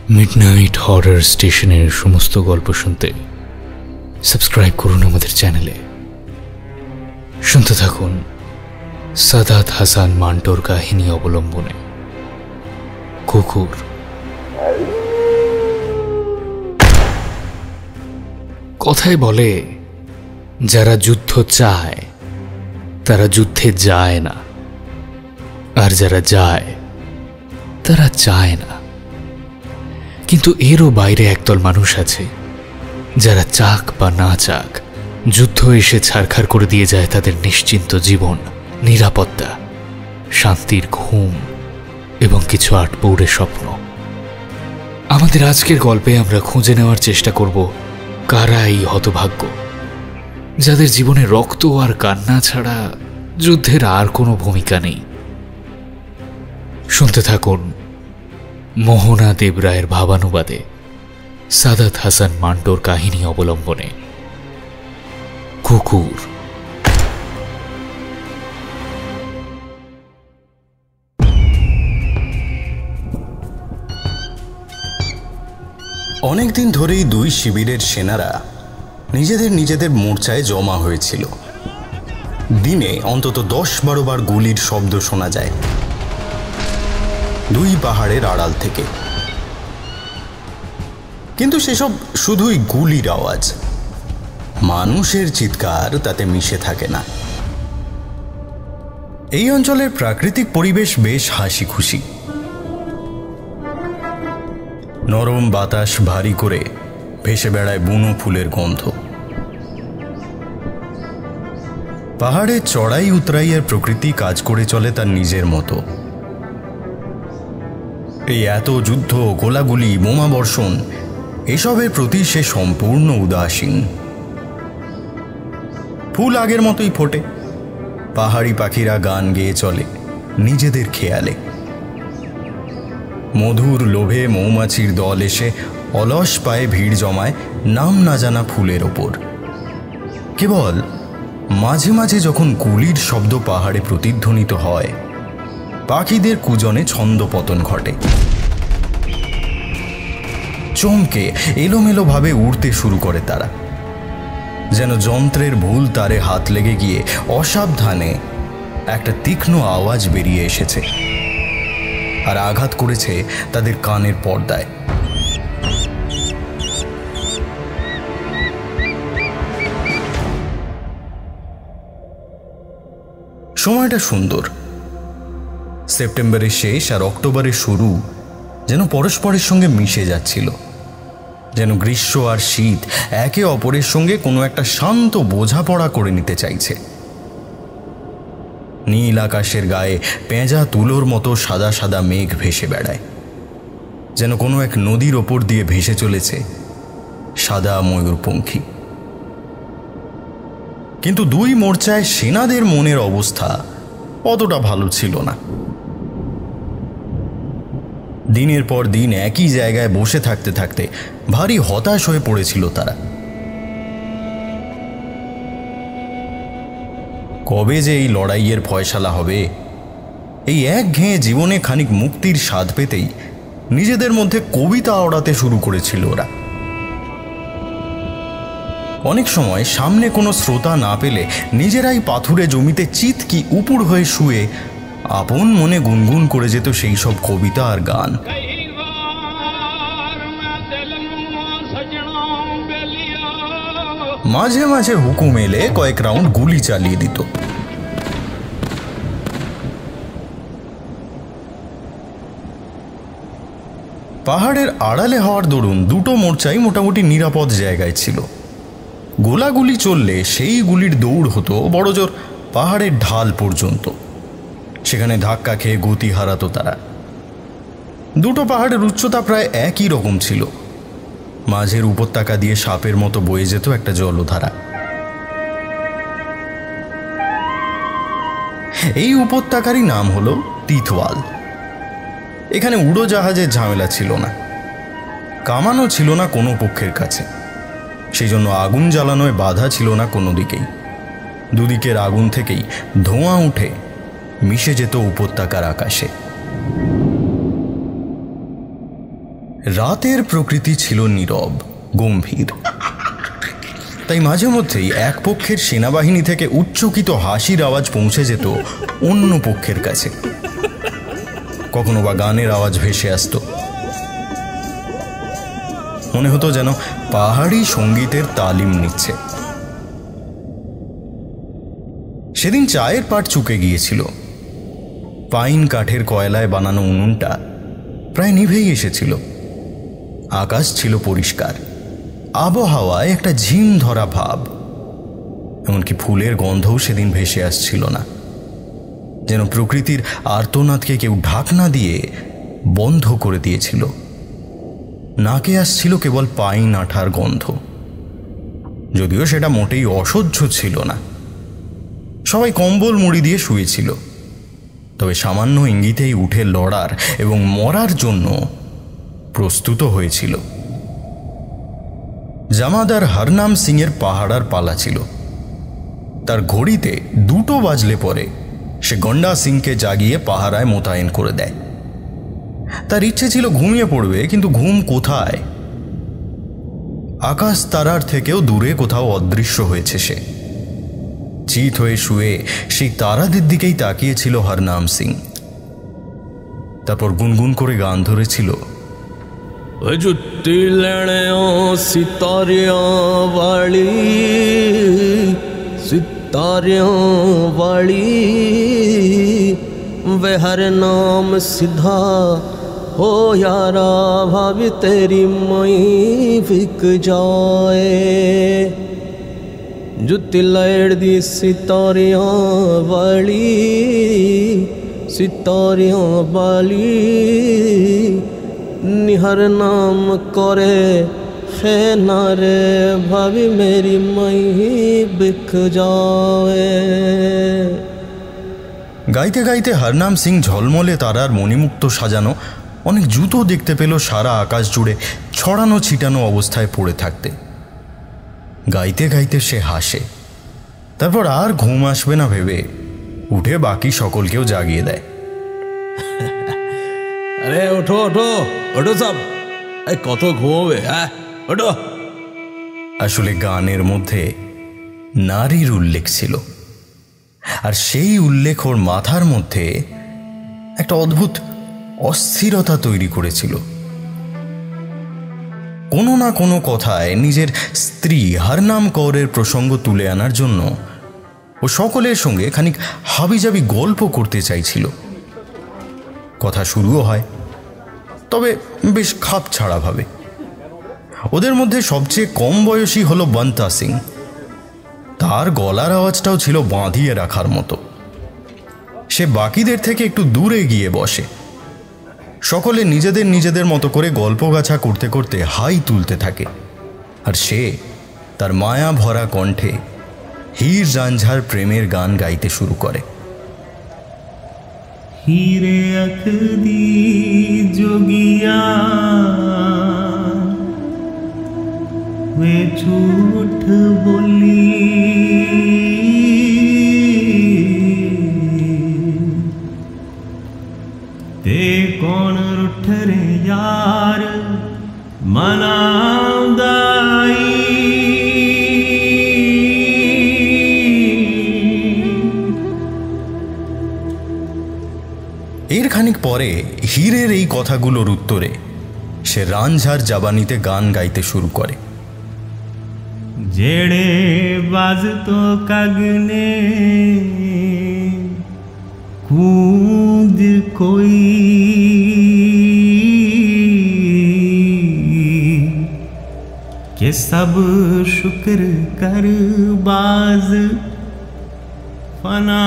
Midnight horror স্টেশনের সমস্ত গল্প শুনতে সাবস্ক্রাইব করুন আমাদের চ্যানেলে। শুনতে থাকুন সাদাত হাসান মান্টোর কাহিনী অবলম্বনে কুকুর। কথায় বলে, যারা যুদ্ধ চায় তারা যুদ্ধে যায় না, আর যারা যায় তারা চায় না। কিন্তু এরও বাইরে একদল মানুষ আছে যারা চাক বা না চাক যুদ্ধ এসে ছারখার করে দিয়ে যায় তাদের নিশ্চিন্ত জীবন, নিরাপত্তা, শান্তির ঘুম এবং কিছু আটপৌড়ে স্বপ্ন। আমাদের আজকের গল্পে আমরা খুঁজে নেওয়ার চেষ্টা করব কারা এই হতভাগ্য, যাদের জীবনে রক্ত আর কান্না ছাড়া যুদ্ধের আর কোনো ভূমিকা নেই। শুনতে থাকুন মোহনা দেবরায়ের ভাবানুবাদে সাদাত হাসান মান্টোর কাহিনী অবলম্বনে কুকুর। অনেকদিন ধরেই দুই শিবিরের সেনারা নিজেদের মোর্চায় জমা হয়েছিল। দিনে অন্তত 10-12 বার গুলির শব্দ শোনা যায় দুই পাহাড়ের আড়াল থেকে, কিন্তু সেসব শুধুই গুলির আওয়াজ, মানুষের চিৎকার তাতে মিশে থাকে না। এই অঞ্চলের প্রাকৃতিক পরিবেশ বেশ হাসি খুশি। নরম বাতাস ভারী করে ভেসে বেড়ায় বুনো ফুলের গন্ধ। পাহাড়ে চড়াই উতরাইয়ের প্রকৃতি কাজ করে চলে তার নিজের মতো। এই এত যুদ্ধ, গোলাগুলি, বোমা বর্ষণ, এসবের প্রতি সে সম্পূর্ণ উদাসীন। ফুল আগের মতোই ফোটে, পাহাড়ি পাখিরা গান গেয়ে চলে নিজেদের খেয়ালে। মধুর লোভে মৌমাছির দল এসে অলস পায়ে ভিড় জমায় নাম না জানা ফুলের ওপর। কেবল মাঝে মাঝে যখন গুলির শব্দ পাহাড়ে প্রতিধ্বনিত হয়, পাখিদের কুজনে ছন্দপতন ঘটে। চমকে এলোমেলোভাবে উড়তে শুরু করে তারা, যেন যন্ত্রের ভুল তারে হাত লেগে গিয়ে অসাবধানে একটা তীক্ষ্ণ আওয়াজ বেরিয়ে এসেছে আর আঘাত করেছে তাদের কানের পর্দায়। সময়টা সুন্দর। সেপ্টেম্বরের শেষ আর অক্টোবরের শুরু যেন পরস্পরের সঙ্গে মিশে যাচ্ছিল, যেন গ্রীষ্ম আর শীত একে অপরের সঙ্গে কোনো একটা শান্ত বোঝাপড়া করে নিতে চাইছে। নীল আকাশের গায়ে পেঁজা তুলোর মতো সাদা সাদা মেঘ ভেসে বেড়ায়, যেন কোনো এক নদীর ওপর দিয়ে ভেসে চলেছে সাদা ময়ূরপঙ্খী। কিন্তু দুই মোর্চায় সেনাদের মনের অবস্থা অতটা ভালো ছিল না। দিনের পর দিন একই জায়গায় বসে থাকতে থাকতে ভারী হতাশ হয়ে পড়েছিল তারা। কবে যে এই লড়াইয়ের ফয়সালা হবে, এই একঘেয়ে জীবনে খানিক মুক্তির স্বাদ পেতেই নিজেদের মধ্যে কবিতা ওড়াতে শুরু করেছিল ওরা। অনেক সময় সামনে কোনো শ্রোতা না পেলে নিজেরাই পাথুরে জমিতে চিৎকি উপুড় হয়ে শুয়ে আপন মনে গুনগুন করে যেত সেই সব কবিতা আর গান। মাঝে মাঝে হুকুম এলে কয়েক রাউন্ড গুলি চালিয়ে দিত। পাহাড়ের আড়ালে হওয়ার দরুন দুটো মোর্চাই মোটামুটি নিরাপদ জায়গায় ছিল। গোলাগুলি চললে সেই গুলির দৌড় হতো বড়জোর পাহাড়ের ঢাল পর্যন্ত। সেখানে ধাক্কা খেয়ে গতি হারাতো তারা। দুটো পাহাড়ের উচ্চতা প্রায় একই রকম ছিল। মাঝের উপত্যকা দিয়ে সাপের মতো বয়ে যেত একটা জলধারা। এই উপত্যকারই নাম হলো তিতওয়াল। এখানে উড়োজাহাজের ঝামেলা ছিল না, কামানও ছিল না কোনো পক্ষের কাছে। সেই জন্য আগুন জ্বালানোয় বাধা ছিল না কোনো দিকেই। দুদিকের আগুন থেকেই ধোঁয়া উঠে মিশে যেত উপত্যকার আকাশে। রাতের প্রকৃতি ছিল নীরব, গম্ভীর। তাই মাঝে মধ্যেই এক পক্ষের সেনাবাহিনী থেকে উচ্চকিত হাসির আওয়াজ পৌঁছে যেত অন্য পক্ষের কাছে। কখনো বা গানের আওয়াজ ভেসে আসতো। মনে হতো যেন পাহাড়ি সঙ্গীতের তালিম নিচ্ছে। সেদিন চায়ের পাট চুকে গিয়েছিল। পাইন কাঠের কয়লায় বানানো উনুনটা প্রায় নিভেই এসেছিল। আকাশ ছিল পরিষ্কার, আবহাওয়ায় একটা ঝিম ধরা ভাব। এমনকি ফুলের গন্ধও সেদিন ভেসে আসছিল না, যেন প্রকৃতির আর্তনাদকে কেউ ঢাকনা দিয়ে বন্ধ করে দিয়েছিল। নাকে আসছিল কেবল পাইন আঠার গন্ধ, যদিও সেটা মোটেই অসহ্য ছিল না। সবাই কম্বল মুড়ি দিয়ে শুয়েছিল, তবে সামান্য ইঙ্গিতেই উঠে লড়ার এবং মরার জন্য প্রস্তুত হয়েছিল। জামাদার হরনাম সিংয়ের পাহাড়ার পালা ছিল। তার ঘড়িতে 2টো বাজলে পরে সে গন্ডা সিংকে জাগিয়ে পাহারায় মোতায়েন করে দেয়। তার ইচ্ছে ছিল ঘুমিয়ে পড়বে, কিন্তু ঘুম কোথায়? আকাশ তারার থেকেও দূরে কোথাও অদৃশ্য হয়েছে সে। চিত হয়ে শুয়ে সেই তারাদের দিকেই তাকিয়েছিল হরনাম সিং। তারপর গুনগুন করে গান ধরেছিল, जुत्ती लेने सितारियां वाली वे हर नाम सिधा हो यारा भाभी तेरी मई बिक जाए। जुत्ती लेड़ दी सितारियां वाली निहर नाम करे है नारे भाभी मेरी मई बिक जाए। গাইতে গাইতে হরনাম সিং ঝলমলে তারার মণিমুক্ত সাজানো অনেক জুতো দেখতে পেল সারা আকাশ জুড়ে ছড়ানো ছিটানো অবস্থায় পড়ে থাকতে। গাইতে গাইতে সে হাসে। তারপর আর ঘুম আসবে না ভেবে উঠে বাকি সকলকেও জাগিয়ে দেয়। আরে ওঠো ওঠো ওঠো সব, কত ঘুমোবে? হ্যাঁ ওঠো। আসলে গানের মধ্যে নারীর উল্লেখ ছিল, আর সেই উল্লেখ ওর মাথার মধ্যে একটা অদ্ভুত অস্থিরতা তৈরি করেছিল। কোনো না কোনো কথায় নিজের স্ত্রী হরনাম কৌরের প্রসঙ্গ তুলে আনার জন্য ও সকলের সঙ্গে খানিক হাবিজাবি গল্প করতে চাইছিল। কথা শুরুও হয়, তবে বেশ খাপ ছাড়া ভাবে। ওদের মধ্যে সবচেয়ে কম বয়সী হলো বন্তা সিং। তার গলার আওয়াজটাও ছিল বাঁধিয়ে রাখার মতো। সে বাকিদের থেকে একটু দূরে গিয়ে বসে। সকলে নিজেদের নিজেদের মতো করে গল্পগাছা করতে করতে হাই তুলতে থাকে, আর সে তার মায়া ভরা কণ্ঠে হীর রাঞ্ঝার প্রেমের গান গাইতে শুরু করে। हीरे अख दी जोगिया वे झूठ बोली, ते कौन रुठ रे यार मनादाई। এর খানিক পরে হীরের এই কথাগুলোর উত্তরে সে রাঞ্ঝার জাবানিতে গান গাইতে শুরু করে। जेड़े बाज तो कगने कूंज कोई, के सब शुक्र कर बाज फना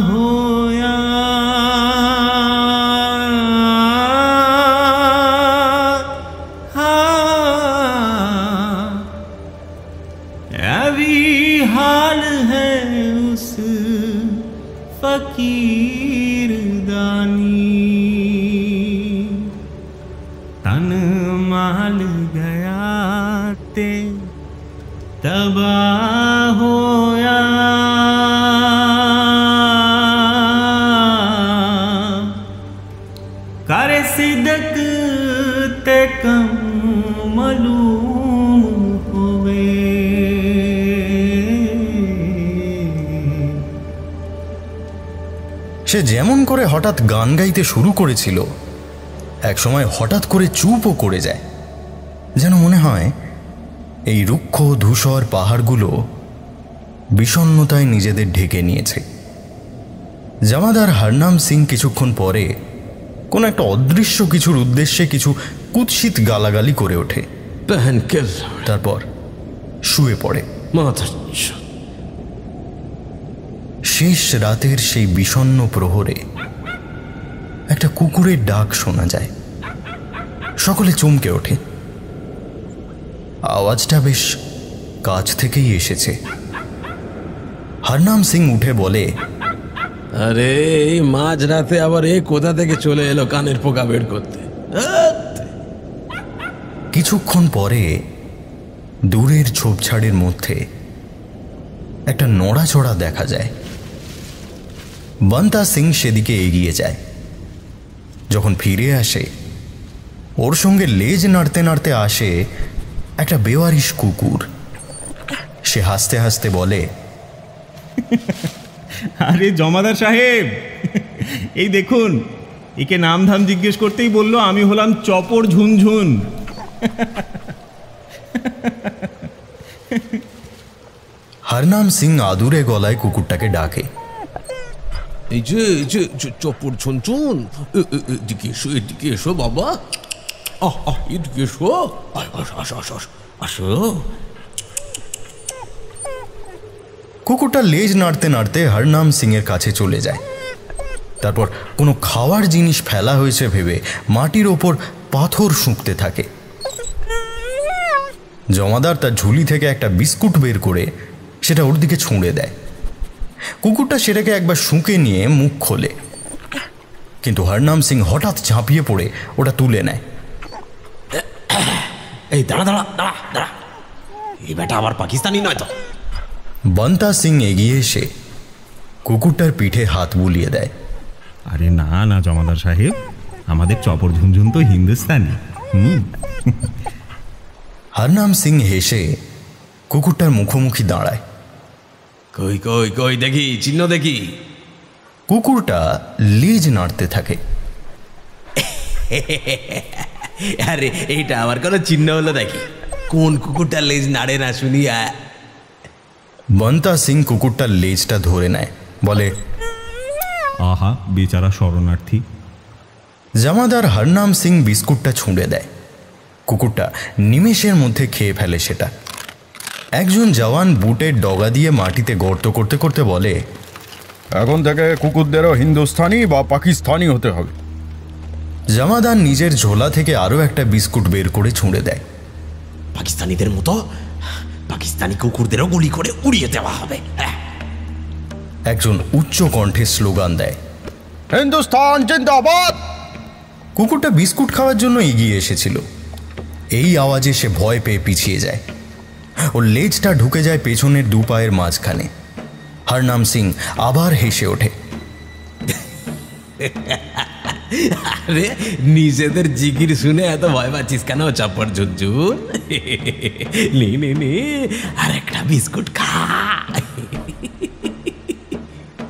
होया। हाल है उस फकीर दानी, तन माल गया ते तबाह होया। कर सिदक ते कम मालूम होवे। সে যেমন করে হঠাৎ গান গাইতে শুরু করেছিল, এক সময় হঠাৎ করে চুপও করে যায়, যেন মনে হয় এই রুক্ষ ধূসর পাহাড়গুলো বিষণ্ণতায় নিজেদের ঢেকে নিয়েছে। জামাদার হরনাম সিং কিছুক্ষণ পরে কোন একটা অদৃশ্য কিছুর উদ্দেশ্যে কিছু কুৎসিত গালাগালি করে ওঠে, তারপর শুয়ে পড়ে। শেষ রাতের সেই বিষণ্ণ প্রহরে একটা কুকুরের ডাক শোনা যায়। সকলে চমকে ওঠে। আওয়াজটা বেশ কাছ থেকেই এসেছে। হরনাম সিং উঠে বলে, আরে এই মাঝ রাতে আবার এ কোথা থেকে চলে এলো কানের পোকা বের করতে। কিছুক্ষণ পরে দূরের ঝোপঝাড়ের মধ্যে একটা নড়াচড়া দেখা যায়। বন্তা সিং সেদিকে এগিয়ে যায়। যখন ফিরে আসে, ওর সঙ্গে লেজ নাড়তে নাড়তে আসে একটা বেওয়ারিশ কুকুর। সে হাসতে হাসতে বলে, আরে জমাদার সাহেব, এই দেখুন, একে নাম ধাম জিজ্ঞেস করতেই বললো আমি হলাম চপর ঝুনঝুন। হরনাম সিং আদুরে গলায় কুকুরটাকে ডাকে, এই যে চপর ঝুনঝুন, এদিকে এসো, এদিকে এসো বাবা, এদিকে এসো, আসো। কুকুরটা লেজ নাড়তে নাড়তে হরনাম সিং এর কাছে চলে যায়। তারপর কোনো খাওয়ার জিনিস ফেলা হয়েছে ভেবে মাটির ওপর পাথর শুঁকতে থাকে। জমাদার তার ঝুলি থেকে একটা বিস্কুট বের করে সেটা ওর দিকে ছুঁড়ে দেয়। কুকুরটা সেটাকে একবার শুঁকে নিয়ে মুখ খোলে, কিন্তু হরনাম সিং হঠাৎ ঝাঁপিয়ে পড়ে ওটা তুলে নেয়। এই দাঁড়া দাঁড়া দাঁড়া দাঁড়া, এই বেটা আবার পাকিস্তানি নয় তো? বন্তা সিং এগিয়ে এসে কুকুরটার পিঠে হাত বুলিয়ে দেয়। আরে না না জমাদার সাহেব, আমাদের চপর ঝুনঝুন তো হিন্দুস্তানি। হরনাম সিং হেসে কুকুরটার মুখোমুখি দাঁড়ায়। কই কই কই দেখি, চিহ্ন দেখি। কুকুরটা লেজ নাড়তে থাকে। আরে এইটা আমার কোনো চিহ্ন হলো দেখি, কোন কুকুরটা লেজ নাড়ে না শুনিয়া। বন্তা সিং কুকুরটার লেজটা ধরে নেয়, বলে, আহা বেচারা শরণার্থী। জামাদার হরনাম সিং বিস্কুটটা ছুঁড়ে দেয়। কুকুরটা নিমেষের মধ্যে খেয়ে ফেলে সেটা। একজন জওয়ান বুটের ডগা দিয়ে মাটিতে গর্ত করতে করতে বলে, এখন থেকে কুকুরদেরও হিন্দুস্তানি বা পাকিস্তানি হতে হবে। জামাদার নিজের ঝোলা থেকে আরও একটা বিস্কুট বের করে ছুঁড়ে দেয়। পাকিস্তানিদের মতো পাকিস্তানি কুকুরদেরও গুলি করে উড়িয়ে দেওয়া হবে। একজন উচ্চ কণ্ঠে স্লোগান দেয়, হিন্দুস্তান জিন্দাবাদ। কুকুরটা বিস্কুট খাওয়ার জন্য এগিয়ে এসেছিল। এই আওয়াজে সে ভয় পেয়ে পিছিয়ে যায়। ওর লেজটা ঢুকে যায় পেছনের দু পায়ের মাঝখানে। হরনাম সিং আবার হেসে ওঠে। আরে নিজেদের জিগির শুনে এত ভয় পাচ্ছিস কেন চপর ঝুনঝুন? নে নে নে, আর একটা বিস্কুট খা।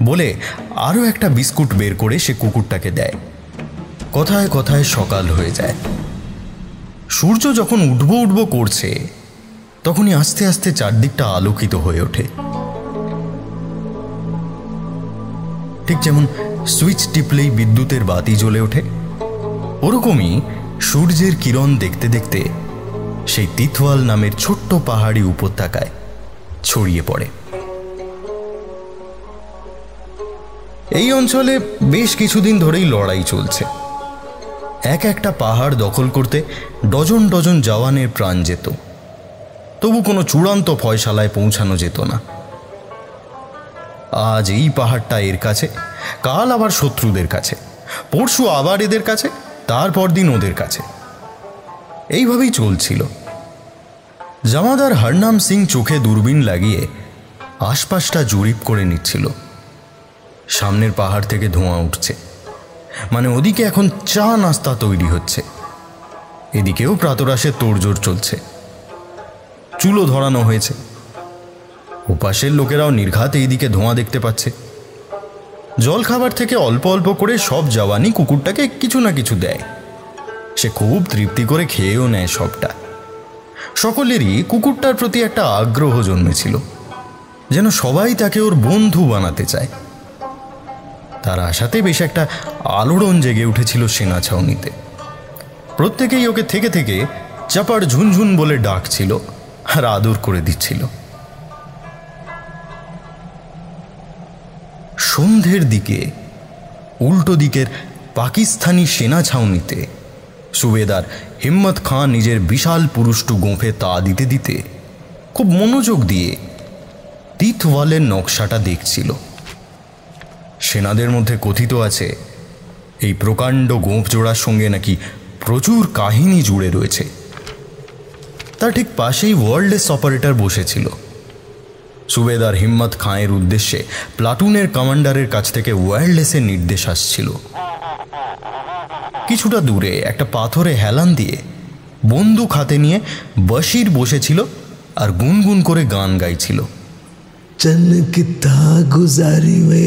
বলে আরও একটা বিস্কুট বের করে সে কুকুরটাকে দেয়। কথায় কথায় সকাল হয়ে যায়। সূর্য যখন উঠবো উঠবো করছে, তখনই আস্তে আস্তে চারদিকটা আলোকিত হয়ে ওঠে। ঠিক যেমন সুইচ টিপলেই বিদ্যুতের বাতি জ্বলে ওঠে, ওরকমই সূর্যের কিরণ দেখতে দেখতে সেই তিতওয়াল নামের ছোট্ট পাহাড়ি উপত্যকায় ছড়িয়ে পড়ে। এই অঞ্চলে বেশ কিছুদিন ধরেই লড়াই চলছে। এক একটা পাহাড় দখল করতে ডজন ডজন জওয়ানের প্রাণ যেত, তবু কোনো চূড়ান্ত ফয়সালায় পৌঁছানো যেত না। আজ এই পাহাড়টা এর কাছে, কাল আবার শত্রুদের কাছে, পরশু আবার এদের কাছে, তারপর দিন ওদের কাছে। এইভাবেই চলছিল। জামাদার হরনাম সিং চোখে দূরবীন লাগিয়ে আশপাশটা জরিপ করে নিচ্ছিল। সামনের পাহাড় থেকে ধোঁয়া উঠছে, মানে ওদিকে এখন চা নাস্তা তৈরি হচ্ছে। এদিকেও প্রাতরাশের তোড়জোড় চলছে, চুলো ধরানো হয়েছে। ওপাশের লোকেরাও নির্ঘাত এইদিকে ধোঁয়া দেখতে পাচ্ছে। জল খাবার থেকে অল্প অল্প করে সব জওয়ানই কুকুরটাকে কিছু না কিছু দেয়। সে খুব তৃপ্তি করে খেয়েও নেয় সবটা। সকলেরই কুকুরটার প্রতি একটা আগ্রহ জন্মেছিল, যেন সবাই তাকে ওর বন্ধু বানাতে চায়। তার আশাতে বেশ একটা আলোড়ন জেগে উঠেছিল সেনা ছাউনিতে। প্রত্যেকেই ওকে থেকে থেকে চাপার ঝুনঝুন বলে ডাকছিল আর আদর করে দিচ্ছিল। সন্ধ্যের দিকে উল্টো দিকের পাকিস্তানি সেনা ছাউনিতে সুবেদার হিম্মত খাঁ নিজের বিশাল পুরুষ্টু গোঁফে তা দিতে দিতে খুব মনোযোগ দিয়ে তিতওয়ালের নকশাটা দেখছিল। সেনাদের মধ্যে কথিত আছে এই প্রকাণ্ড গোঁফ জোড়ার সঙ্গে নাকি প্রচুর কাহিনী জুড়ে রয়েছে। তার ঠিক পাশেই ওয়ার্ল্ডলেস অপারেটর বসেছিল। সুবেদার হিম্মত খাঁয়ের উদ্দেশ্যে প্লাটুনের কমান্ডারের কাছ থেকে ওয়্যারলেসের নির্দেশ আসছিল। কিছুটা দূরে একটা পাথরে হেলান দিয়ে বন্দুক হাতে নিয়ে বশির বসেছিল আর গুনগুন করে গান গাইছিল। चनकता गुजारी वे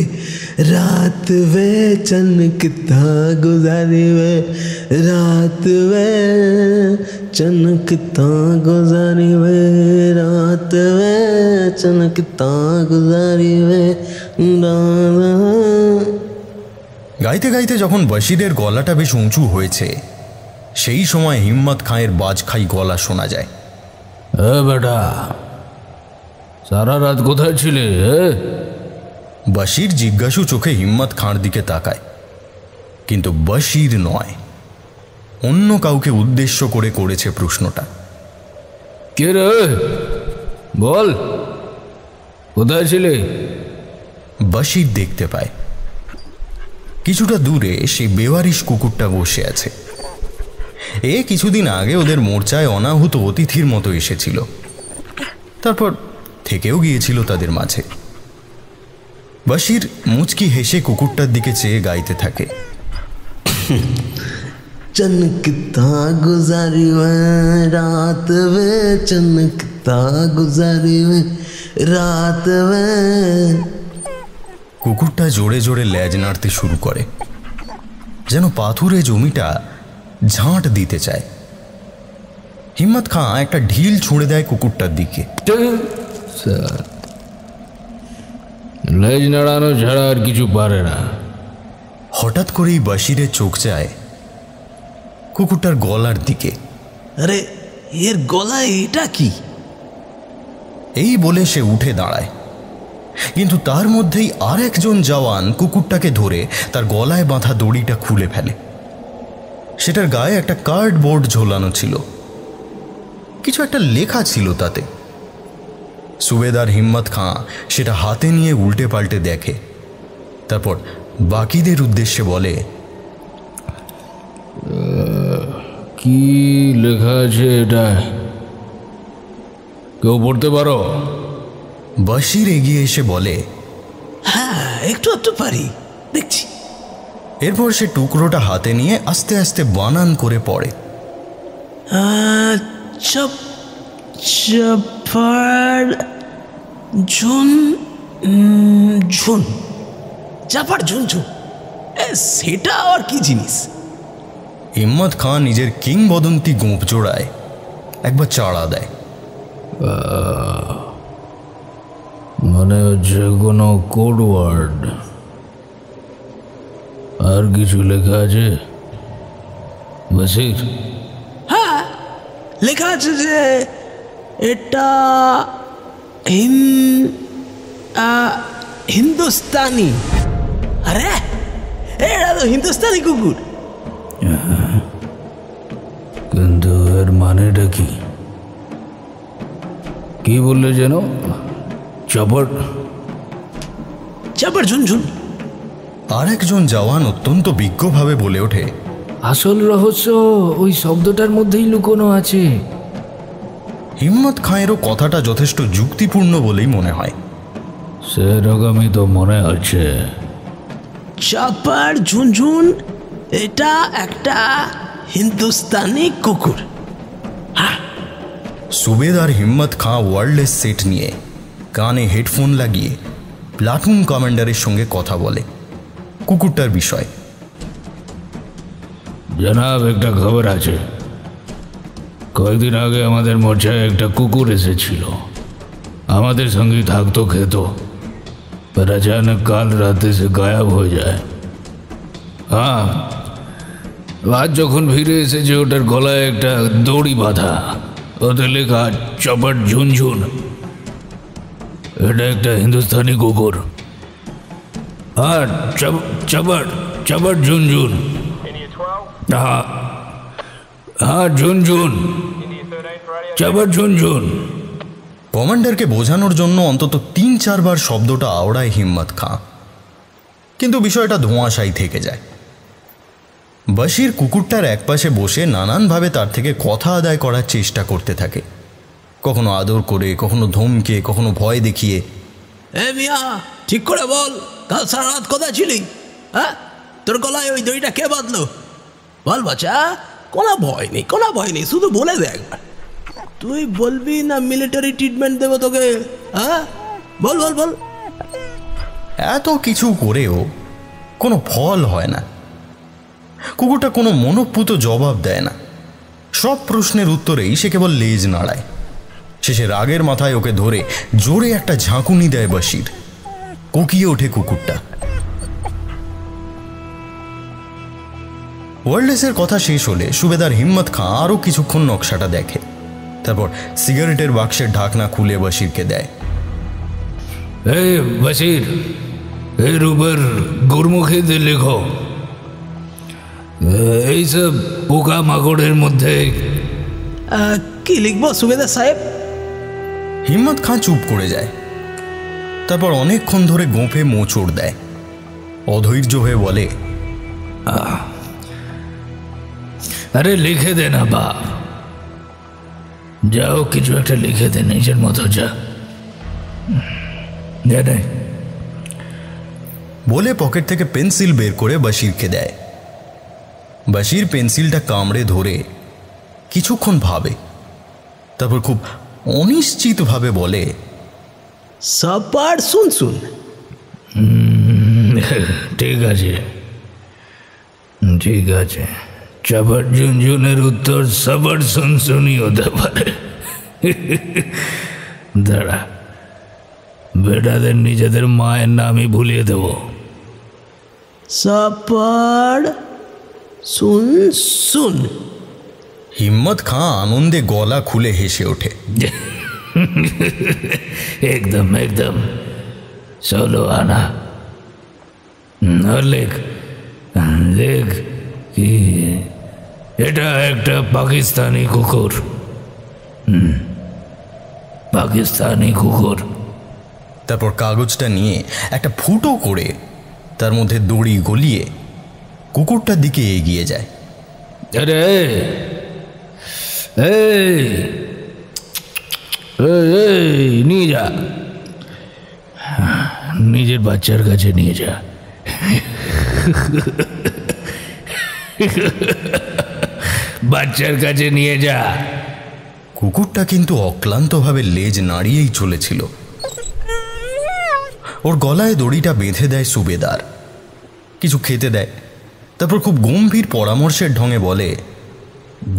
रात वे, चनकता गुजारी वे रात वे, चनकता गुजारी वे रात वे, चनकता गुजारी वे। গাইতে গাইতে যখন বশিরের গলাটা বেশ উঁচু হয়েছে, সেই সময় হিম্মত খাঁয়ের বাজখাই গলা শোনা যায়। বেটা, সারা রাত কোথায় ছিলে? বশির জিজ্ঞাসু চোখে হিম্মত খাঁর দিকে তাকায়, কিন্তু বশির নয়, অন্য কাউকে উদ্দেশ্য করে করেছে প্রশ্নটা। কে রে, বল কোথায় ছিলে? বশির দেখতে পায় কিছুটা দূরে সেই বেওয়ারিশ কুকুরটা বসে আছে। এ কিছুদিন আগে ওদের মোর্চায় অনাহুত অতিথির মতো এসেছিল, তারপর থেকেও গিয়েছিল তাদের মাঝে। বশির মুচকি হেসে কুকুরটার দিকে চেয়ে গাইতে থাকে। चनकता गुजारी वे रात वे, चनकता गुजारी वे रात वे। কুকুরটা জোরে জোরে লেজ নাড়তে শুরু করে, যেন পাথুরে জমিটা ঝাঁট দিতে চায়। হিম্মত খাঁ একটা ঢিল ছুঁড়ে দেয় কুকুরটার দিকে। লেজ নাড়ানো ছাড়া আর কিছু পারে না। হঠাৎ করেই বশিরের চোখ যায় কুকুরটার গলার দিকে। আরে এর গলায় এটা কি? এই বলে সে উঠে দাঁড়ায়, কিন্তু তার মধ্যেই আর একজন জওয়ান কুকুরটাকে ধরে তার গলায় বাঁধা দড়িটা খুলে ফেলে। সেটার গায়ে একটা কার্ডবোর্ড ঝোলানো ছিল, কিছু একটা লেখা ছিল তাতে। সুবেদার হিম্মত খাঁ সেটা হাতে নিয়ে উল্টে পাল্টে দেখে, তারপর বাকিদের উদ্দেশ্যে বলে, কি লেখা আছে এটা? কেউ পড়তে পারো? বশির এগিয়ে এসে বলে, হ্যাঁ একটু একটু পারি, দেখছি। এরপর সে টুকরোটা হাতে নিয়ে আস্তে আস্তে বানান করে পড়ে। চপ চাপার ঝুন ঝুন, চাপার ঝুন ঝুন, সেটা আর কি জিনিস? হিম্মত খাঁ নিজের কিংবদন্তি গোঁফ জোড়ায় একবার চাড়া দেয়। মানে হচ্ছে কোনো কোড ওয়ার্ড। আর কিছু লেখা আছে বশির? হ্যাঁ লেখা আছে যে এটা হিন্দুস্তানি। আরে এটা তো হিন্দুস্তানি কুকুর। কিন্তু এর মানেটা কি? কি বললে যেন? চাপড় চাপার ঝুনঝুন। আর একজন জওয়ান অত্যন্ত বিজ্ঞভাবে বলে ওঠে, আসল রহস্য ওই শব্দটার মধ্যেই লুকোনো আছে। হিম্মত খাঁয়েরও কথাটা যথেষ্ট যুক্তিপূর্ণ বলেই মনে হয়। সেরকমই তো মনে হচ্ছে। চাপার ঝুনঝুন এটা একটা হিন্দুস্তানি কুকুর। সুবেদার হিম্মত খাঁ ওয়্যারলেস সেট নিয়ে কানে হেডফোন লাগিয়ে প্লাটুন কমান্ডারের সঙ্গে কথা বলে কুকুরটার বিষয়। জনাব, একটা খবর আছে। কয়েকদিন আগে আমাদের মোর্চায় একটা কুকুর এসেছিল, আমাদের সঙ্গে থাকতো, খেত, पर अचानक काल रात से गायब हो जाए। हाँ, আজ যখন ফিরে এসেছে ওটার গলায় একটা দড়ি বাঁধা, ওতে লেখা চপট ঝুনঝুন। এটা একটা হিন্দুস্তানি কুকুর। আর চপট চপট ঝুনঝুন। হ্যাঁ হ্যাঁ, ঝুনঝুন, চপট ঝুনঝুন। কমান্ডারকে বোঝানোর জন্য অন্তত ৩-৪ বার শব্দটা আওড়ায় হিম্মত খাঁ, কিন্তু বিষয়টা ধোঁয়াশাই থেকে যায়। বশির কুকুরটার একপাশে বসে নানানভাবে তার থেকে কথা আদায় করার চেষ্টা করতে থাকে, কখনো আদর করে, কখনো ধমকে, কখনো ভয় দেখিয়ে। এ মিয়া, ঠিক করে বল, কাল সারা রাত কোথায় ছিলি? হ্যাঁ, তোর গলায় ওই দড়িটা কে বাঁধলো? বল বাচ্চা, কোনো ভয় নেই, কোনো ভয় নেই, শুধু বলে দে একবার। তুই বলবি না মিলিটারি ট্রিটমেন্ট দেবো তোকে? হ্যাঁ, বল বল বল। এত কিছু করেও কোনো ফল হয় না। কুকুরটা কোনো মনোপুত জবাব দেয় না, সব প্রশ্নের উত্তরেই সে কেবল লেজ নাড়ায়। শেষে রাগের মাথায় ওকে ধরে জোরে একটা ঝাঁকুনি দেয় বশির। কোকিয়ে ওঠে কুকুরটা। ওয়ার্ল্ডলেসের কথা শেষ হলে সুবেদার হিম্মত খাঁ আরও কিছুক্ষণ নকশাটা দেখে, তারপর সিগারেটের বাক্সের ঢাকনা খুলে বশিরকে দেয়। এই বশির, এর উপর গুরমুখীতে লেখো, এইসব পোকা মাকড়ের মধ্যে। কি লিখবো সুবেদার সাহেব? হিম্মত খাঁ চুপ করে যায়, তারপর অনেকক্ষণ ধরে গোঁফে মোচড় দেয়। অধৈর্য হয়ে বলে, আরে লিখে দে না বাপ, যাও কিছু একটা লিখে দে নিজের মতো, যা। বলে পকেট থেকে পেন্সিল বের করে বশিরকে দেয়। বশির পেন্সিলটা কামড়ে ধরে কিছুক্ষণ ভাবে, তারপর খুব অনিশ্চিতভাবে বলে, সবার শুন শুন। ঠিক আছে ঠিক আছে, চপট ঝুনঝুনের উত্তর সবার শুনশুনি হতে পারে। দাঁড়া, বেটাদের নিজেদের মায়ের নামই ভুলিয়ে দেব। সবার শুন শুন। হিম্মত খাঁ আনন্দে গলা খুলে হেসে ওঠে। একদম একদম, চলো আনা। লেখ লেখ কি, এটা একটা পাকিস্তানি কুকুর। পাকিস্তানি কুকুর। তারপর কাগজটা নিয়ে একটা ফুটো করে তার মধ্যে দড়ি গলিয়ে কুকুরটার দিকে এগিয়ে যায়। আরে নিয়ে যা, নিজের বাচ্চার কাছে নিয়ে যা। বাচ্চার কাছে নিয়ে যা। কুকুরটা কিন্তু অক্লান্তভাবে লেজ নাড়িয়েই চলেছিল। ওর গলায় দড়িটা বেঁধে দেয় সুবেদার, কিছু খেতে দেয়, তারপর খুব গম্ভীর পরামর্শের ঢঙে বলে,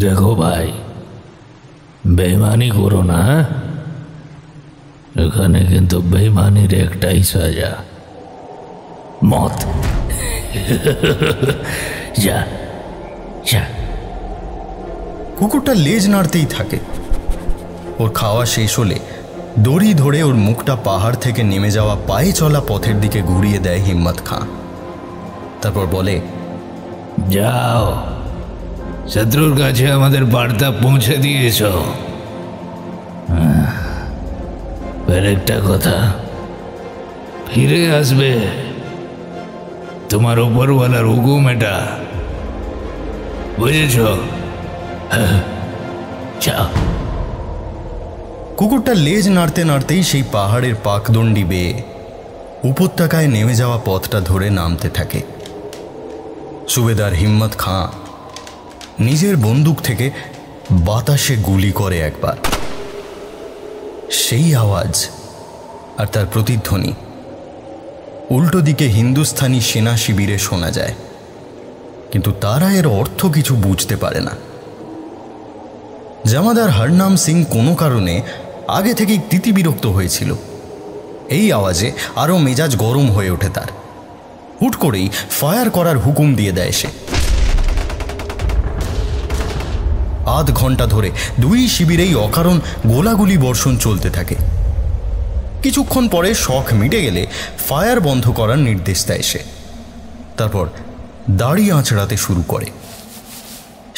দেখো ভাই, বেইমানি করো না, এখানে কিন্তু বেইমানির একটাই সাজা, মত। যা যা। কুকুরটা লেজ নাড়তেই থাকে। ওর খাওয়া শেষ হলে দড়ি ধরে ওর মুখটা পাহাড় থেকে নেমে যাওয়া পায়ে চলা পথের দিকে ঘুরিয়ে দেয় হিম্মত খাঁ। তারপর বলে, যাও, শত্রুর কাছে আমাদের বার্তা পৌঁছে দিয়েছ। আর একটা কথা, ফিরে আসবে, তোমার উপরওয়ালার হুকুম এটা, বুঝেছ? যাও। কুকুরটা লেজ নাড়তে নাড়তেই সেই পাহাড়ের পাকদণ্ডি বেয়ে উপত্যকায় নেমে যাওয়া পথটা ধরে নামতে থাকে। সুবেদার হিম্মত খাঁ নিজের বন্দুক থেকে বাতাসে গুলি করে একবার। সেই আওয়াজ আর তার প্রতিধ্বনি উল্টো দিকে হিন্দুস্থানি সেনা শিবিরে শোনা যায়, কিন্তু তারা এর অর্থ কিছু বুঝতে পারে না। জামাদার হরনাম সিং কোনো কারণে আগে থেকেই তিতিবিরক্ত হয়েছিল। এই আওয়াজে আরও মেজাজ গরম হয়ে ওঠে তার। হুট করেই ফায়ার করার হুকুম দিয়ে দেয় সে। আধ ঘন্টা ধরে দুই শিবিরেই অকারণ গোলাগুলি বর্ষণ চলতে থাকে। কিছুক্ষণ পরে শখ মিটে গেলে ফায়ার বন্ধ করার নির্দেশ দেয় সে। তারপর দাড়ি আঁচড়াতে শুরু করে।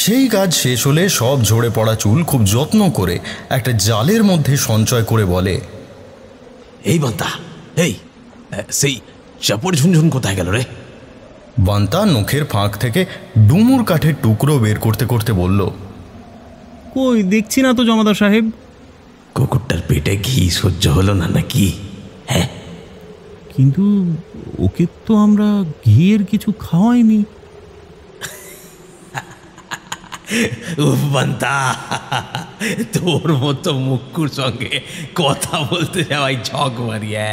সেই কাজ শেষ হলে সব ঝরে পড়া চুল খুব যত্ন করে একটা জালের মধ্যে সঞ্চয় করে বলে, এই বান্তা, এই সেই চাপড় ঝুনঝুন কোথায় গেল রে? বান্তা নখের ফাঁক থেকে ডুমুর কাঠের টুকরো বের করতে করতে বলল, কই দেখছি না তো জমাদার সাহেব। কুকুরটার পেটে ঘি সহ্য হলো না নাকি? হ্যাঁ, কিন্তু ওকে তো আমরা ঘিয়ের কিছু খাওয়াইনি। বান্তা, তোর মতো মুক্কুর সঙ্গে কথা বলতে যাওয়াই ঝক মারিয়া।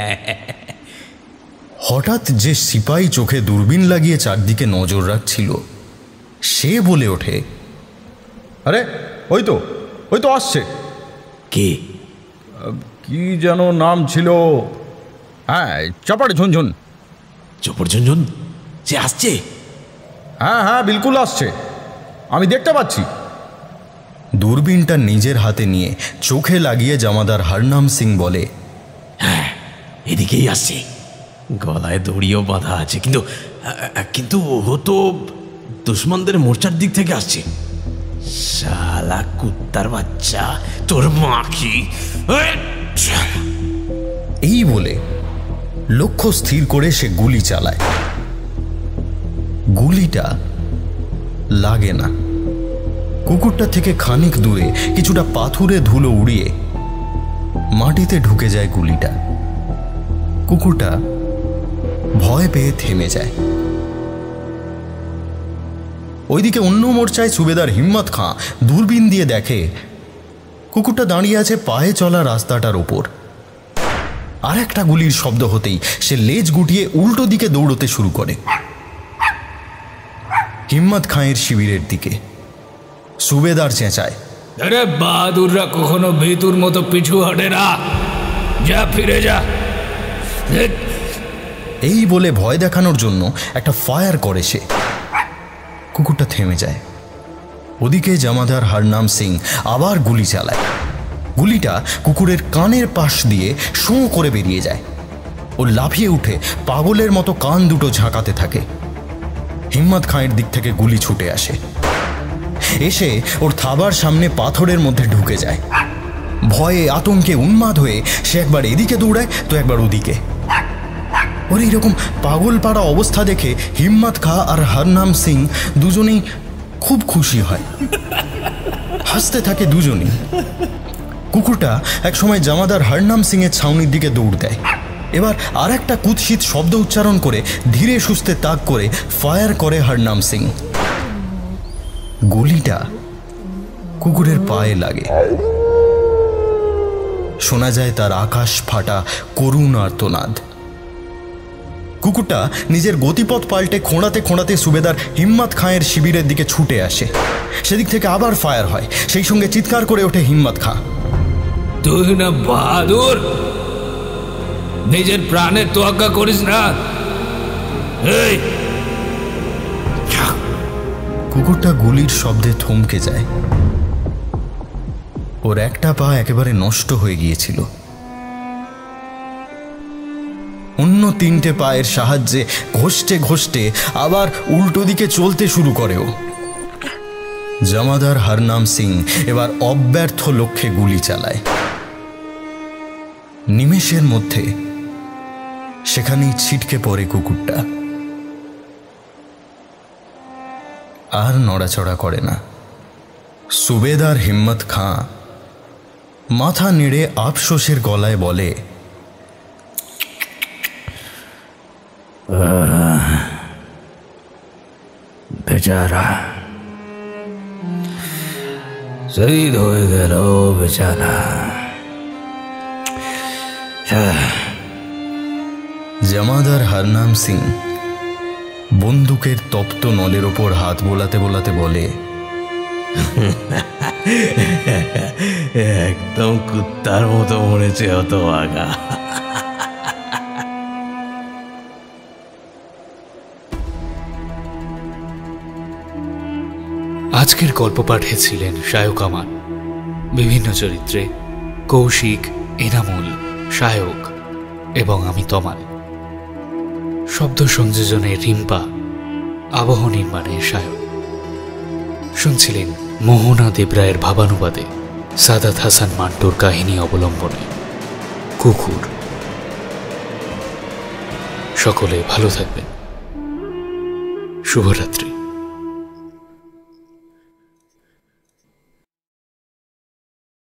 হঠাৎ যে সিপাহী চোখে দূরবীন লাগিয়ে চারদিকে নজর রাখছিল সে বলে ওঠে, আরে ওই তো আসছে। কে? কি যেন নাম ছিল? হ্যাঁ, চাপাড় ঝুনঝুন। চপর ঝুনঝুন সে আসছে? হ্যাঁ হ্যাঁ, বিলকুল আসছে, আমি দেখতে পাচ্ছি। দূরবীনটা নিজের হাতে নিয়ে চোখে লাগিয়ে জামাদার হরনাম সিং বলে, হ্যাঁ, এদিকেই আসছে। গলায় দড়িও বাঁধা আছে, কিন্তু ও তো দুশ্মনদের মোর্চার দিক থেকে আসছে। শালা কুত্তার বাচ্চা, তোর মা কি? এই বলে লক্ষ্য স্থির করে সে গুলি চালায়। গুলিটা লাগে না। কুকুরটা থেকে খানিক দূরে কিছুটা পাথুরে ধুলো উড়িয়ে মাটিতে ঢুকে যায় গুলিটা। কুকুরটা ভয় পেয়ে থেমে যায়। ওইদিকে অন্য মোর্চায় সুবেদার হিম্মত খাঁ দূরবীন দিয়ে দেখে কুকুরটা দাঁড়িয়ে আছে পায়ে চলা রাস্তাটার ওপর। আর একটা গুলির শব্দ হতেই সে লেজ গুটিয়ে উল্টো দিকে দৌড়তে শুরু করে, হিম্মত খাঁয়ের শিবিরের দিকে। সুবেদার চেঁচায়, আরে বাহাদুররা কখনো ভীতুর মতো পিছু হটে না, যা ফিরে যা। এই বলে ভয় দেখানোর জন্য একটা ফায়ার করে সে। কুকুরটা থেমে যায়। ওদিকে জামাদার হরনাম সিং আবার গুলি চালায়। গুলিটা কুকুরের কানের পাশ দিয়ে শোঁ করে বেরিয়ে যায়। ও লাফিয়ে উঠে পাগলের মতো কান দুটো ঝাঁকাতে থাকে। হিম্মত খাঁয়ের দিক থেকে গুলি ছুটে আসে, এসে ওর থাবার সামনে পাথরের মধ্যে ঢুকে যায়। ভয়ে আতঙ্কে উন্মাদ হয়ে সে একবার এদিকে দৌড়ায় তো একবার ওদিকে। ওর এইরকম পাগল পাড়া অবস্থা দেখে হিম্মত খাঁ আর হরনাম সিং দুজনেই খুব খুশি হয়, হাসতে থাকে দুজনেই। কুকুরটা একসময় জামাদার হরনাম সিং এর ছাউনির দিকে দৌড় দেয়। এবার আর একটা কুৎসিত শব্দ উচ্চারণ করে ধীরে সুস্থে তাক করে ফায়ার করে হরনাম সিং। গুলিটা কুকুরের পায়ে লাগে। শোনা যায় তার আকাশ ফাটা করুণ আর্তনাদ। কুকুরটা নিজের গতিপথ পাল্টে খোঁড়াতে খোঁড়াতে সুবেদার হিম্মত খাঁয়ের শিবিরের দিকে ছুটে আসে। সেদিক থেকে আবার ফায়ার হয়, সেই সঙ্গে চিৎকার করে ওঠে হিম্মত খাঁ, তুই না বাহাদুর, নিজের প্রাণের তোয়াক্কা করিস না। এই কুকুরটা গুলির শব্দে থমকে যায়। ওর একটা পা একেবারে নষ্ট হয়ে গিয়েছিল। অন্য তিনটে পায়ের সাহায্যে ঘষতে ঘষতে আবার উল্টো দিকে চলতে শুরু করে ও। জামাদার হরনাম সিং এবার অব্যর্থ লক্ষ্যে গুলি চালায়। নিমেষের মধ্যে সেখানেই ছিটকে পড়ে কুকুরটা, আর নড়াচড়া করে না। সুবেদার হিম্মত খাঁ মাথা নেড়ে আফসোসের গলায় বলে, বেচারা শহীদ হয়ে গেল বেচারা। জমাদার হরনাম সিং বন্দুকের তপ্ত নলের ওপর হাত বোলাতে বোলাতে বলে, একদম কুত্তার মতো মরেছে অত আগা। আজকের গল্প পাঠে ছিলেন শায়ক আমান, বিভিন্ন চরিত্রে কৌশিক, এনামুল, শায়ক এবং আমি তমাল। শব্দ সংযোজনে রিম্পা, আবহ নির্মাণে শায়ক। শুনছিলেন মোহনা দেবরায়ের ভাবানুবাদে সাদাত হাসান মান্টুর কাহিনী অবলম্বনে কুকুর। সকলে ভালো থাকবেন। শুভরাত্রি।